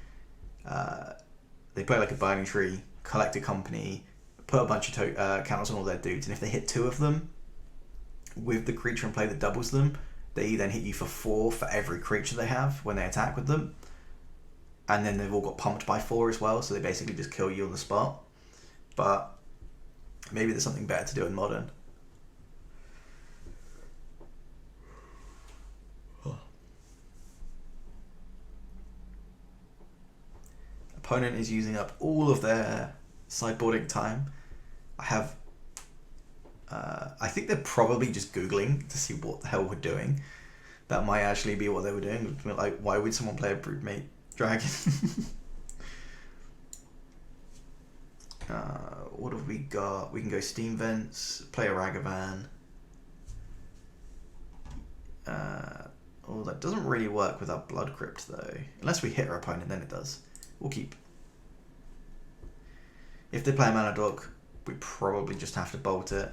play like a Burning Tree, collect a company, put a bunch of counters on all their dudes, and if they hit 2 of them, with the creature in play that doubles them, they then hit you for 4 for every creature they have when they attack with them. And then they've all got pumped by 4 as well, so they basically just kill you on the spot. But maybe there's something better to do in Modern. Opponent is using up all of their sideboarding time. I think they're probably just Googling to see what the hell we're doing. That might actually be what they were doing. Like, why would someone play a Broodmate Dragon? What have we got? We can go Steam Vents, play a Ragavan. Oh, that doesn't really work with our Blood Crypt though. Unless we hit our opponent, then it does. We'll keep. If they play a Mana Dog, we probably just have to bolt it.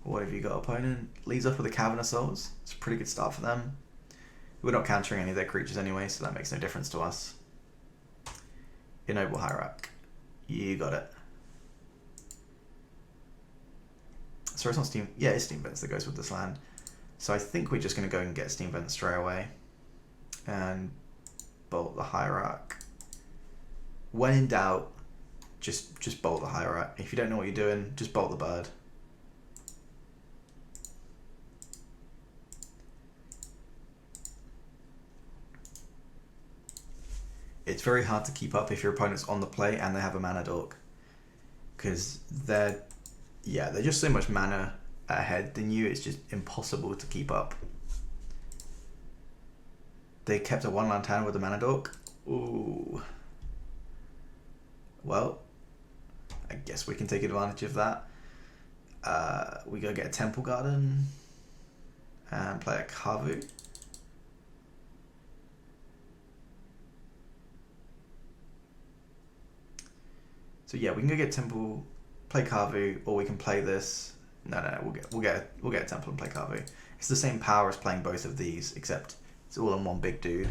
What have you got, opponent? Leads off with a Cavern of Souls. It's a pretty good start for them. We're not countering any of their creatures anyway, so that makes no difference to us. Ennoble Hierarch. You got it. Sorry, it's not Steam... yeah, it's Steam Vents that goes with this land. So I think we're just going to go and get Steam Vents straight away. And bolt the Hierarch. when in doubt, just bolt the Hierarch. If you don't know what you're doing, just bolt the bird. It's very hard to keep up if your opponent's on the play and they have a mana dork, because they're just so much mana ahead than you. It's just impossible to keep up. They kept a 1 lantern with a mana dork. Ooh. Well, I guess we can take advantage of that. We go get a Temple Garden and play a Kavu. So yeah, we can go get Temple, play Kavu, or we can play this. No, we'll get a Temple and play Kavu. It's the same power as playing both of these, except it's all on one big dude.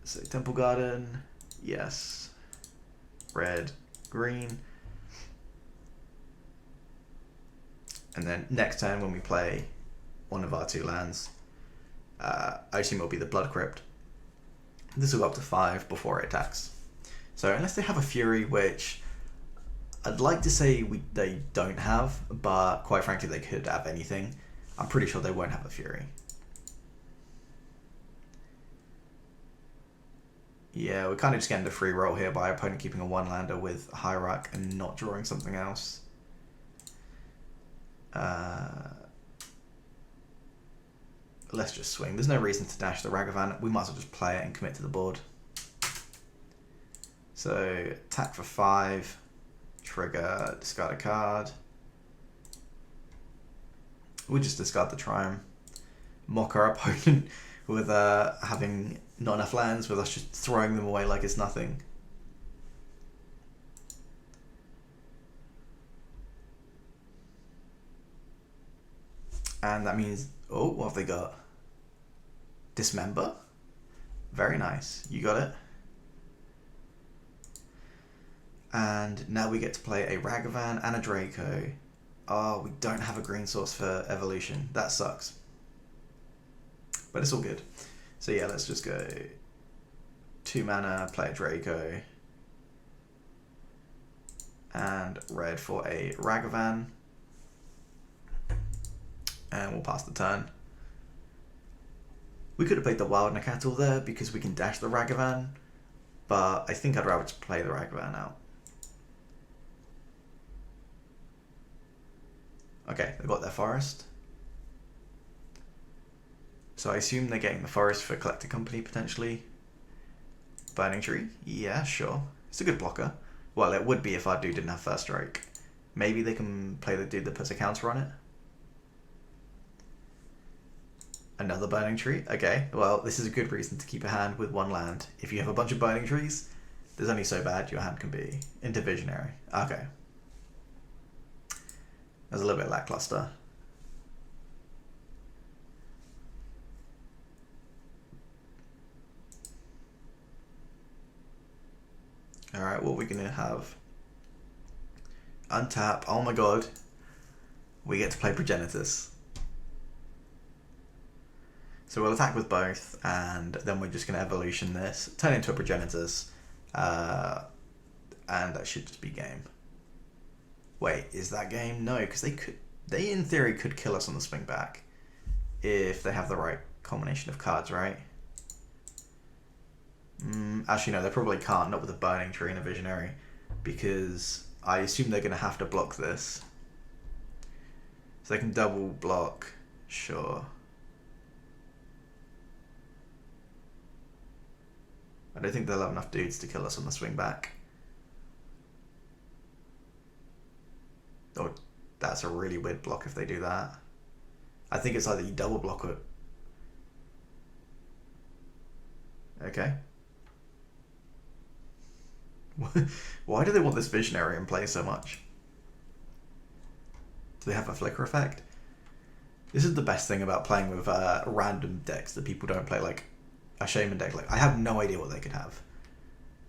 So Temple Garden, yes. Red, green. And then next turn when we play one of our 2 lands, I assume it'll be the Blood Crypt. This will go up to 5 before it attacks. So unless they have a Fury, which I'd like to say they don't have, but quite frankly they could have anything. I'm pretty sure they won't have a Fury. Yeah, we're kind of just getting the free roll here by our opponent keeping a 1-lander with Hierarch and not drawing something else. Let's just swing. There's no reason to dash the Ragavan. We might as well just play it and commit to the board. So attack for 5, trigger, discard a card. We'll just discard the Triumph. Mock our opponent with having not enough lands, with us just throwing them away like it's nothing. And that means, oh, what have they got? Dismember? Very nice. You got it. And now we get to play a Ragavan and a Draco. Oh, we don't have a green source for evolution. That sucks. But it's all good. So yeah, let's just go 2 mana, play a Draco. And red for a Ragavan. And we'll pass the turn. We could have played the Wild Nakatul there because we can dash the Ragavan. But I think I'd rather just play the Ragavan out. Okay, they got their forest. So I assume they're getting the forest for Collector Company, potentially. Burning Tree? Yeah, sure. It's a good blocker. Well, it would be if our dude didn't have First Strike. Maybe they can play the dude that puts a counter on it. Another Burning Tree? Okay, well, this is a good reason to keep a hand with 1 land. If you have a bunch of Burning Trees, there's only so bad your hand can be. Into Visionary. Okay. That's a little bit lackluster. Alright, what are we going to have? Untap. Oh my god. We get to play Progenitus. So we'll attack with both, and then we're just going to evolution this, turn into a Progenitus, and that should just be game. Wait, is that game? No, because they in theory could kill us on the swing back if they have the right combination of cards, right? Actually, no, they probably can't, not with a Burning Tree and a Visionary, because I assume they're going to have to block this. So they can double block, sure. I don't think they'll have enough dudes to kill us on the swing back. Oh, that's a really weird block if they do that. I think it's either you double block it. Okay. Why do they want this Visionary in play so much? Do they have a flicker effect? This is the best thing about playing with random decks that people don't play, like a Shaman deck. Like, I have no idea what they could have.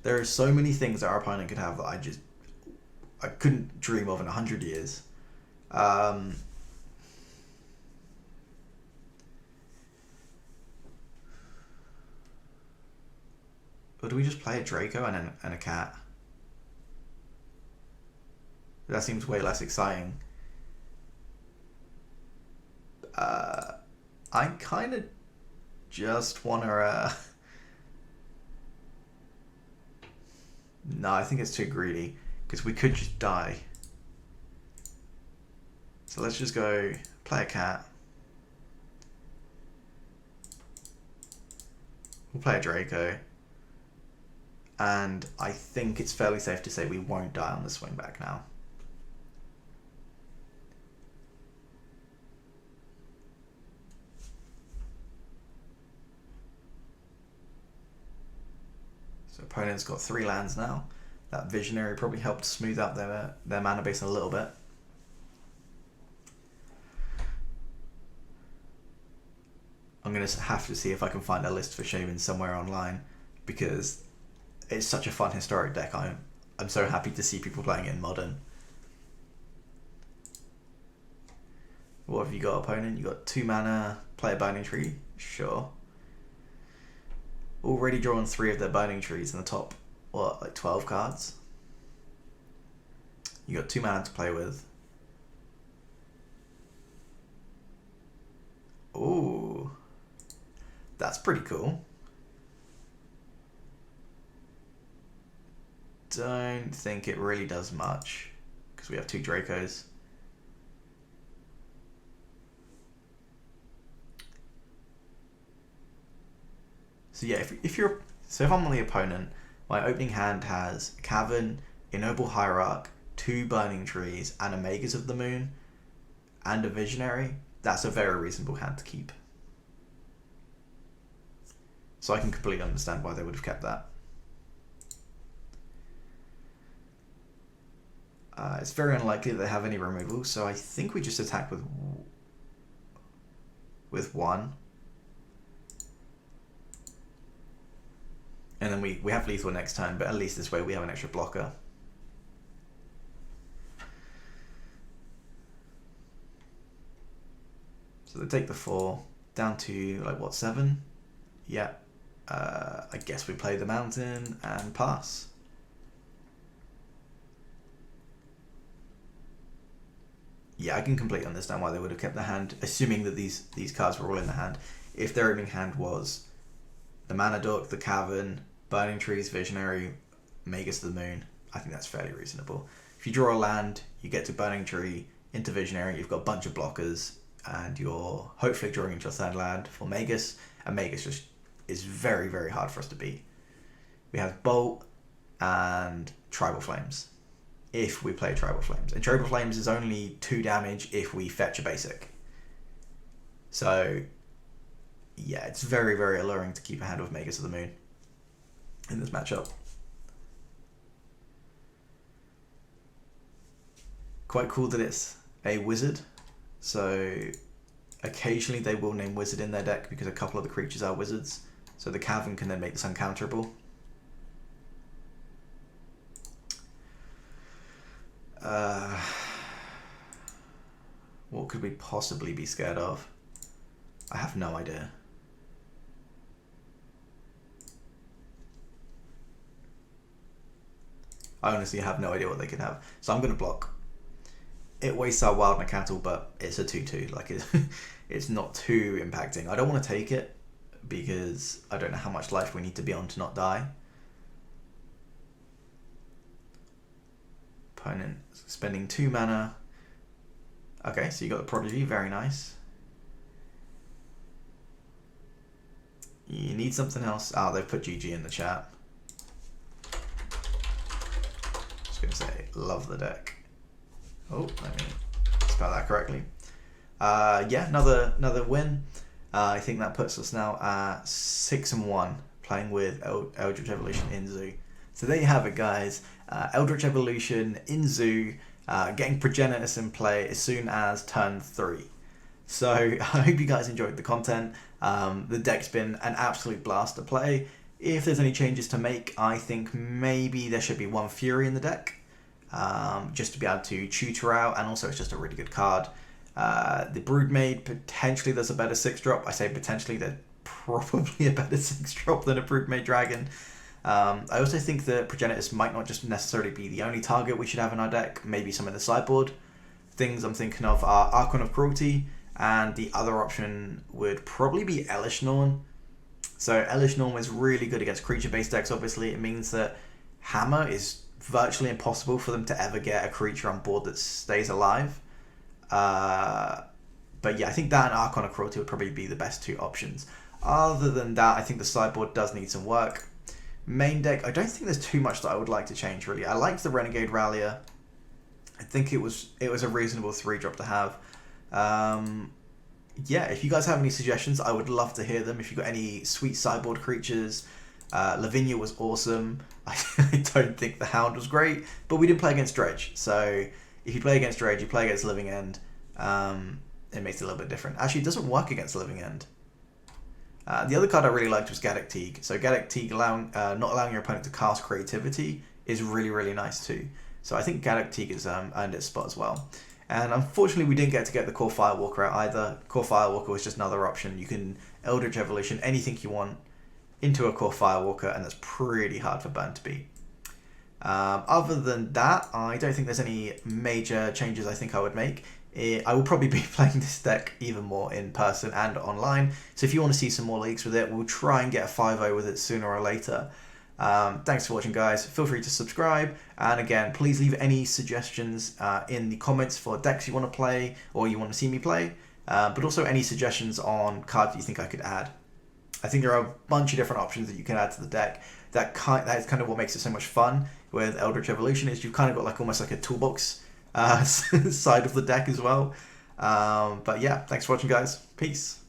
There are so many things that our opponent could have that I couldn't dream of in 100 years. Or do we just play a Draco and a cat? That seems way less exciting. I kind of just want to... No, I think it's too greedy, because we could just die. So let's just go play a cat. We'll play a Draco. And I think it's fairly safe to say we won't die on the swing back now. So opponent's got 3 lands now. That Visionary probably helped smooth out their mana base a little bit. I'm going to have to see if I can find a list for Shamans somewhere online, because it's such a fun historic deck. I'm so happy to see people playing it in Modern. What have you got, opponent? You got 2 mana, play a Burning Tree? Sure. Already drawn 3 of their Burning Trees in the top, what, like 12 cards? You got 2 mana to play with. Ooh. That's pretty cool. Don't think it really does much, because we have 2 Dracos. So yeah, if I'm on the opponent, my opening hand has a Cavern, Ennoble Hierarch, 2 Burning Trees, and a Magus of the Moon, and a Visionary. That's a very reasonable hand to keep. So I can completely understand why they would have kept that. It's very unlikely that they have any removal, so I think we just attack with 1. And then we have lethal next turn, but at least this way we have an extra blocker. So they take the 4, down to, like, what, 7? Yeah. I guess we play the mountain and pass. Yeah, I can completely understand why they would have kept the hand, assuming that these cards were all in the hand. If their opening hand was the Mana Dork, the Cavern, Burning Trees, Visionary, Magus of the Moon, I think that's fairly reasonable. If you draw a land, you get to Burning Tree, into Visionary, you've got a bunch of blockers, and you're hopefully drawing into your 3rd land for Magus, and Magus just is very, very hard for us to beat. We have Bolt and Tribal Flames, if we play Tribal Flames. And Tribal Flames is only 2 damage if we fetch a basic. So, yeah, it's very, very alluring to keep a hand with Magus of the Moon in this matchup. Quite cool that it's a wizard. So, occasionally they will name wizard in their deck because a couple of the creatures are wizards. So the Cavern can then make this uncounterable. What could we possibly be scared of? I have no idea. I honestly have no idea what they could have. So I'm going to block. It wastes our wild Cattle, but it's a 2/2. Like it's not too impacting. I don't want to take it because I don't know how much life we need to be on to not die. Opponent spending 2 mana. Okay, so you got the Prodigy, very nice. You need something else. Oh, they've put GG in the chat. Just gonna say, love the deck. Oh, let me spell that correctly. Yeah, another win. I think that puts us now at 6-1, playing with Eldritch Evolution in Zoo. So there you have it, guys. Eldritch Evolution in Zoo, getting Progenitus in play as soon as turn 3. So I hope you guys enjoyed the content. The deck's been an absolute blast to play. If there's any changes to make, I think maybe there should be 1 Fury in the deck, just to be able to tutor out, and also it's just a really good card. The Broodmaid, potentially there's a better 6-drop. I say potentially, there's probably a better 6-drop than a Broodmaid Dragon. I also think that Progenitus might not just necessarily be the only target we should have in our deck. Maybe some in the sideboard. Things I'm thinking of are Archon of Cruelty, and the other option would probably be Elish Norn. So Elish Norn is really good against creature-based decks, obviously. It means that Hammer is virtually impossible for them to ever get a creature on board that stays alive. But yeah, I think that and Archon of Cruelty would probably be the best two options. Other than that, I think the sideboard does need some work. Main deck, I don't think there's too much that I would like to change, really. I liked the Renegade Rallier. I think it was a reasonable 3-drop to have. Yeah, if you guys have any suggestions, I would love to hear them. If you've got any sweet sideboard creatures, Lavinia was awesome. I don't think the Hound was great, but we didn't play against Dredge. So if you play against Dredge, you play against Living End. It makes it a little bit different. Actually, it doesn't work against Living End. The other card I really liked was Gaddock Teague. So Gaddock Teague not allowing your opponent to cast creativity is really, really nice too. So I think Gaddock Teague has earned its spot as well. And unfortunately, we didn't get the Core Firewalker out either. Core Firewalker was just another option. You can Eldritch Evolution anything you want into a Core Firewalker, and that's pretty hard for Burn to beat. Other than that, I don't think there's any major changes I think I would make. I will probably be playing this deck even more in person and online. So if you want to see some more leaks with it, we'll try and get a 5-0 with it sooner or later. Thanks for watching, guys. Feel free to subscribe, and again, please leave any suggestions in the comments for decks you want to play or you want to see me play, but also any suggestions on cards that you think I could add. I think there are a bunch of different options that you can add to the deck. That is kind of what makes it so much fun with Eldritch Evolution, is you've kind of got like almost like a toolbox side of the deck as well. But yeah, thanks for watching, guys. Peace.